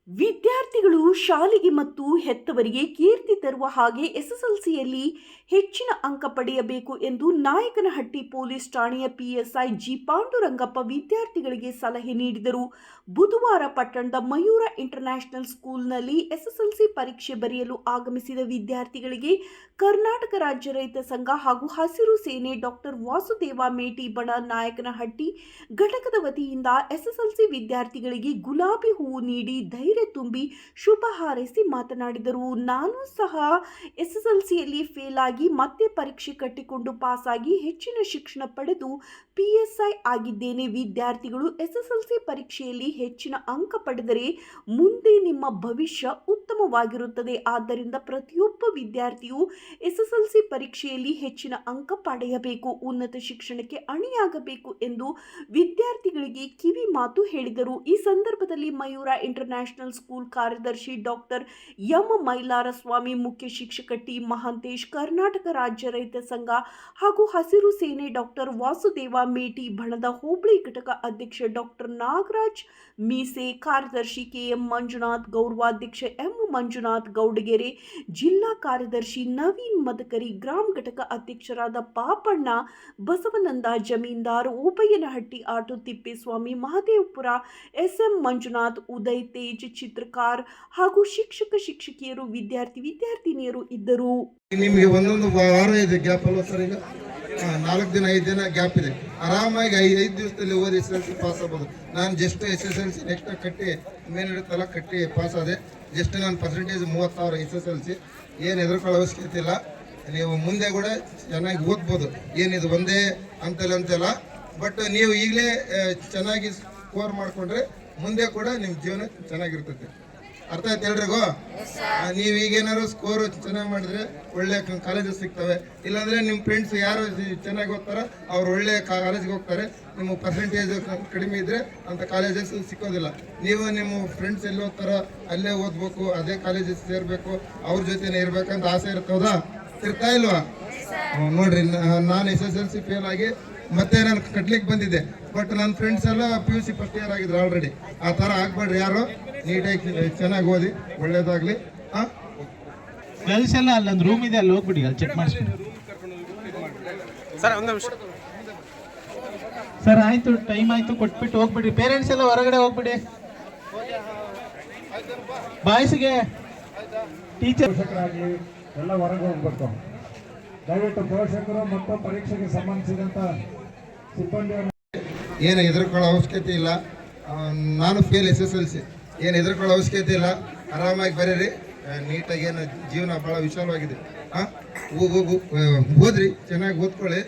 ವಿದ್ಯಾರ್ಥಿಗಳು ಶಾಲೆಗೆ ಮತ್ತು ಹೆತ್ತವರಿಗೆ ಕೀರ್ತಿ ತರುವ ಹಾಗೆ ಎಸ್ಎಸ್ಎಲ್ಸಿಯಲ್ಲಿ ಹೆಚ್ಚಿನ ಅಂಕ ಪಡೆಯಬೇಕು ಎಂದು ನಾಯಕನಹಟ್ಟಿ ಪೊಲೀಸ್ ಠಾಣೆಯ ಪಿಎಸ್ಐ ಜಿ ಪಾಂಡುರಂಗಪ್ಪ ವಿದ್ಯಾರ್ಥಿಗಳಿಗೆ ಸಲಹೆ ನೀಡಿದರು. ಬುಧವಾರ ಪಟ್ಟಣದ ಮಯೂರ ಇಂಟರ್ನ್ಯಾಷನಲ್ ಸ್ಕೂಲ್ನಲ್ಲಿ ಎಸ್ಎಸ್ಎಲ್ಸಿ ಪರೀಕ್ಷೆ ಬರೆಯಲು ಆಗಮಿಸಿದ ವಿದ್ಯಾರ್ಥಿಗಳಿಗೆ ಕರ್ನಾಟಕ ರಾಜ್ಯ ರೈತ ಸಂಘ ಹಾಗೂ ಹಸಿರು ಸೇನೆ ಡಾಕ್ಟರ್ ವಾಸುದೇವ ಮೇಟಿ ಬಣ ನಾಯಕನಹಟ್ಟಿ ಘಟಕದ ವತಿಯಿಂದ ಎಸ್ಎಸ್ಎಲ್ಸಿ ವಿದ್ಯಾರ್ಥಿಗಳಿಗೆ ಗುಲಾಬಿ ಹೂವು ನೀಡಿ ಧೈರ್ಯ ತುಂಬಿ ಶುಭ ಹಾರೈಸಿ ಮಾತನಾಡಿದರು. ನಾನು ಸಹ ಎಸ್ಎಸ್ಎಲ್ಸಿಯಲ್ಲಿ ಫೇಲ್ ಆಗಿ ಮತ್ತೆ ಪರೀಕ್ಷೆ ಕಟ್ಟಿಕೊಂಡು ಪಾಸ್ ಆಗಿ ಹೆಚ್ಚಿನ ಶಿಕ್ಷಣ ಪಡೆದು ಪಿಎಸ್ಐ ಆಗಿದ್ದೇನೆ. ವಿದ್ಯಾರ್ಥಿಗಳು ಎಸ್ಎಸ್ಎಲ್ಸಿ ಪರೀಕ್ಷೆಯಲ್ಲಿ ಹೆಚ್ಚಿನ ಅಂಕ ಪಡೆದರೆ ಮುಂದೆ ನಿಮ್ಮ ಭವಿಷ್ಯ ಉತ್ತಮವಾಗಿರುತ್ತದೆ. ಆದ್ದರಿಂದ ಪ್ರತಿಯೊಬ್ಬ ವಿದ್ಯಾರ್ಥಿಯು ಎಸ್ಎಸ್ಎಲ್ಸಿ ಪರೀಕ್ಷೆಯಲ್ಲಿ ಹೆಚ್ಚಿನ ಅಂಕ ಪಡೆಯಬೇಕು, ಉನ್ನತ ಶಿಕ್ಷಣಕ್ಕೆ ಅಣಿಯಾಗಬೇಕು ಎಂದು ವಿದ್ಯಾರ್ಥಿಗಳಿಗೆ ಕಿವಿ ಮಾತು ಹೇಳಿದರು. ಈ ಸಂದರ್ಭದಲ್ಲಿ ಮಯೂರ ಇಂಟರ್ನ್ಯಾಷನಲ್ ಸ್ಕೂಲ್ ಕಾರ್ಯದರ್ಶಿ ಡಾಕ್ಟರ್ ಎಂ ಮೈಲಾರಸ್ವಾಮಿ, ಮುಖ್ಯ ಶಿಕ್ಷಕ ಟಿ ಮಹಾಂತೇಶ್, ಕರ್ನಾಟಕ ರಾಜ್ಯ ರೈತ ಸಂಘ ಹಾಗೂ ಹಸಿರು ಸೇನೆ ಡಾಕ್ಟರ್ ವಾಸುದೇವ ಮೇಟಿ ಬಣದ ಹೋಬಳಿ ಘಟಕ ಅಧ್ಯಕ್ಷ ಡಾಕ್ಟರ್ ನಾಗರಾಜ್ ಮೀಸೆ, ಕಾರ್ಯದರ್ಶಿ ಕೆಎಂ ಮಂಜುನಾಥ್, ಗೌರವಾಧ್ಯಕ್ಷ ಎಂ ಮಂಜುನಾಥ್ ಗೌಡಗೆರೆ, ಜಿಲ್ಲಾ ಕಾರ್ಯದರ್ಶಿ ನವೀನ್ ಮದಕರಿ, ಗ್ರಾಮ ಘಟಕ ಅಧ್ಯಕ್ಷರಾದ ಪಾಪಣ್ಣ, ಬಸವನಂದ ಜಮೀನ್ದಾರ್, ಓಬಯ್ಯನಹಟ್ಟಿ, ಆಟೋ ತಿಪ್ಪೇಸ್ವಾಮಿ, ಮಹದೇವಪುರ, ಎಸ್ಎಂ ಮಂಜುನಾಥ್, ಉದಯ್ ತೇಜ್, ಚಿತ್ರಕಾರ್ ಹಾಗೂ ಶಿಕ್ಷಕಿಯರು, ವಿದ್ಯಾರ್ಥಿನಿಯರು ಇದ್ದರು. ನಿಮಗೆ ಒಂದೊಂದು ವಾರ ಇದೆ ಗ್ಯಾಪ್ ಅಲ್ವಾ ಸರ್? ಈಗ 4 ದಿನ 5 ದಿನ ಗ್ಯಾಪ್ ಇದೆ. ಆರಾಮಾಗಿ 5 ದಿವಸದಲ್ಲಿ ಓದಿ SSLC ಪಾಸ್ ಆಗ್ಬೋದು. ನಾನು ಜಸ್ಟ್ SSLC ನೆಕ್ಸ್ಟ್ ಕಟ್ಟಿ ಮೇಲಿಡುತ್ತಲ್ಲ ಕಟ್ಟಿ ಪಾಸ್ ಆದೆ. ಜಸ್ಟ್ ನಾನು ಪರ್ಸೆಂಟೇಜ್ 30,000 SSLC. ಏನು ಹೆದರ್ಕೊಳ್ಳೋ ಅವಶ್ಯಕತೆ ಇಲ್ಲ. ನೀವು ಮುಂದೆ ಕೂಡ ಚೆನ್ನಾಗಿ ಓದ್ಬೋದು. ಏನಿದು ಒಂದೇ ಅಂತೆಲ್ಲ ಬಟ್ ನೀವು ಈಗಲೇ ಚೆನ್ನಾಗಿ ಸ್ಕೋರ್ ಮಾಡಿಕೊಂಡ್ರೆ ಮುಂದೆ ಕೂಡ ನಿಮ್ಮ ಜೀವನ ಚೆನ್ನಾಗಿರ್ತೈತೆ. ಅರ್ಥ ಆಯ್ತು ಎಲ್ರಿಗೂ? ನೀವು ಈಗೇನಾದ್ರು ಸ್ಕೋರ್ ಚೆನ್ನಾಗಿ ಮಾಡಿದ್ರೆ ಒಳ್ಳೆ ಕಾಲೇಜಸ್ ಸಿಗ್ತವೆ. ಇಲ್ಲಾಂದ್ರೆ ನಿಮ್ಮ ಫ್ರೆಂಡ್ಸ್ ಯಾರು ಚೆನ್ನಾಗಿ ಓದ್ತಾರೋ ಅವ್ರು ಒಳ್ಳೆ ಕಾಲೇಜ್ಗೆ ಹೋಗ್ತಾರೆ. ನಿಮ್ಮ ಪರ್ಸೆಂಟೇಜ್ ಕಡಿಮೆ ಇದ್ರೆ ಅಂತ ಕಾಲೇಜಸ್ ಸಿಕ್ಕೋದಿಲ್ಲ. ನೀವು ನಿಮ್ಮ ಫ್ರೆಂಡ್ಸ್ ಎಲ್ಲಿ ಓದ್ತಾರೋ ಅಲ್ಲೇ ಓದ್ಬೇಕು, ಅದೇ ಕಾಲೇಜಸ್ ಸೇರ್ಬೇಕು, ಅವ್ರ ಜೊತೆನೇ ಇರ್ಬೇಕಂತ ಆಸೆ ಇರ್ತೌದಾ? ಇರ್ತಾ ಇಲ್ವಾ? ನೋಡ್ರಿ, ನಾನು SSLC ಫೇಲ್ ಆಗಿ ಮತ್ತೆ ನಾನು ಕಟ್ಲಿಕ್ಕೆ ಬಂದಿದ್ದೆ. ಬಟ್ ನನ್ನ ಫ್ರೆಂಡ್ಸ್ ಎಲ್ಲ PUC ಫಸ್ಟ್ ಇಯರ್ ಆಗಿದ್ರು ಆಲ್ರೆಡಿ. ಆ ಥರ ಆಗ್ಬೇಡ್ರಿ ಯಾರು. ನೀಟಾಗಿ ಚೆನ್ನಾಗಿ ಓದಿ, ಒಳ್ಳೇದಾಗ್ಲಿ. ಗರ್ಲ್ಸ್ ಎಲ್ಲ ಅಲ್ಲೊಂದು ರೂಮ್ ಇದೆ, ಅಲ್ಲಿ ಹೋಗ್ಬಿಡಿ, ಅಲ್ಲಿ ಚೆಕ್ ಮಾಡಿಸ್ಬಿಡಿ ಸರ್. ಆಯ್ತು, ಟೈಮ್ ಆಯ್ತು, ಕೊಟ್ಬಿಟ್ಟು ಹೋಗ್ಬಿಡಿ. ಪೇರೆಂಟ್ಸ್ ಎಲ್ಲ ಹೊರಗಡೆ ಹೋಗ್ಬಿಡಿ. ಬಾಯ್ಸ್ಗೆ ಟೀಚರ್ ಎಲ್ಲ ಹೊರಗೆ ಹೋಗ್ಬೇಕು. ದಯವಿಟ್ಟು ಪೋಷಕರು ಮತ್ತು ಪರೀಕ್ಷೆಗೆ ಸಂಬಂಧಿಸಿದಂತ ಸಿಬ್ಬಂದಿಯನ್ನು ಏನು ಹೆದರ್ಕೊಳ್ಳೋ ಅವಶ್ಯಕತೆ ಇಲ್ಲ. ನಾನು ಫೇಲ್ SSLC, ಏನು ಹೆದರ್ಕೊಳ್ಳೋ ಅವಶ್ಯಕತೆ ಇಲ್ಲ. ಆರಾಮಾಗಿ ಬರೀರಿ, ನೀಟಾಗಿ. ಏನು ಜೀವನ ಭಾಳ ವಿಶಾಲವಾಗಿದೆ. ಓದ್ರಿ, ಚೆನ್ನಾಗಿ ಓದ್ಕೊಳ್ಳಿ.